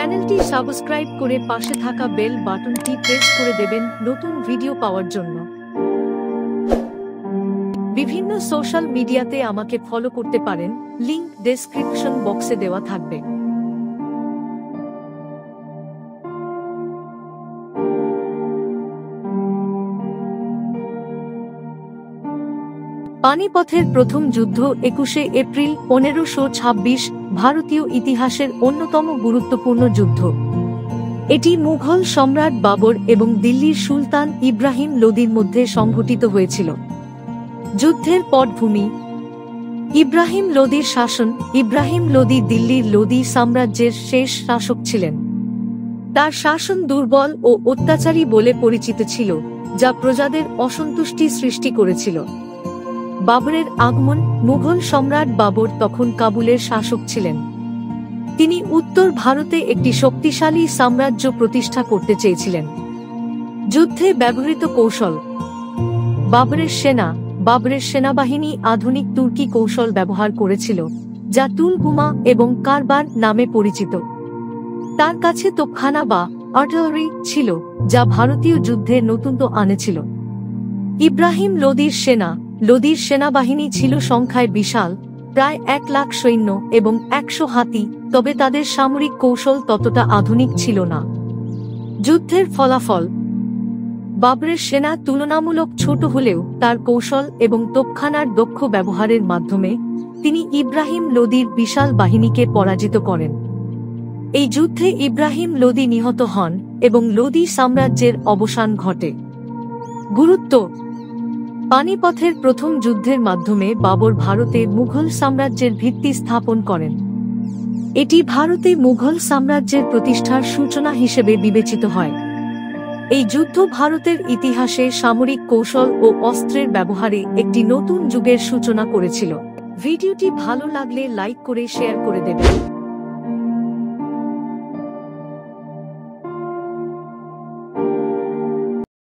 চ্যানেলটি সাবস্ক্রাইব করে পাশে থাকা বেল বাটনটি প্রেস করে দেবেন নতুন ভিডিও পাওয়ার জন্য। বিভিন্ন সোশ্যাল মিডিয়াতে আমাকে ফলো করতে পারেন, লিংক ডেসক্রিপশন বক্সে দেওয়া থাকবে। পানিপথের প্রথম যুদ্ধ 21শে এপ্রিল 1526 ভারতীয় ইতিহাসের অন্যতম গুরুত্বপূর্ণ যুদ্ধ। এটি মুঘল সম্রাট বাবর এবং দিল্লির সুলতান ইব্রাহিম লোদির মধ্যে সংঘটিত হয়েছিল। যুদ্ধের পটভূমি: ইব্রাহিম লোদির শাসন। ইব্রাহিম লোদি দিল্লির লোদি সাম্রাজ্যের শেষ শাসক ছিলেন। তার শাসন দুর্বল ও অত্যাচারী বলে পরিচিত ছিল, যা প্রজাদের অসন্তুষ্টি সৃষ্টি করেছিল। বাবরের আগমন: মুঘল সম্রাট বাবর তখন কাবুলের শাসক ছিলেন। তিনি উত্তর ভারতে একটি শক্তিশালী সাম্রাজ্য প্রতিষ্ঠা করতে চেয়েছিলেন। যুদ্ধে ব্যবহৃত কৌশল: বাবরের সেনাবাহিনী আধুনিক তুর্কি কৌশল ব্যবহার করেছিল, যা তুলগুমা এবং কারবার নামে পরিচিত। তার কাছে তোপখানা বা আর্টিলারি ছিল, যা ভারতীয় যুদ্ধে নতুনত্ব আনেছিল। ইব্রাহিম লোদির সেনাবাহিনী ছিল সংখ্যায় বিশাল, প্রায় 1 লাখ সৈন্য এবং 100 হাতি, তবে তাদের সামরিক কৌশল ততটা আধুনিক ছিল না। যুদ্ধের ফলাফল: বাবরের সেনা তুলনামূলক ছোট হলেও তার কৌশল এবং তোপখানার দক্ষ ব্যবহারের মাধ্যমে তিনি ইব্রাহিম লোদির বিশাল বাহিনীকে পরাজিত করেন। এই যুদ্ধে ইব্রাহিম লোদি নিহত হন এবং লোদি সাম্রাজ্যের অবসান ঘটে। গুরুত্ব: পানিপথের প্রথম যুদ্ধের মাধ্যমে বাবর ভারতে মুঘল সাম্রাজ্যের ভিত্তি স্থাপন করেন। এটি ভারতে মুঘল সাম্রাজ্যের প্রতিষ্ঠার সূচনা হিসেবে বিবেচিত হয়। এই যুদ্ধ ভারতের ইতিহাসে সামরিক কৌশল ও অস্ত্রের ব্যবহারে একটি নতুন যুগের সূচনা করেছিল। ভিডিওটি ভালো লাগলে লাইক করে শেয়ার করে দেবেন।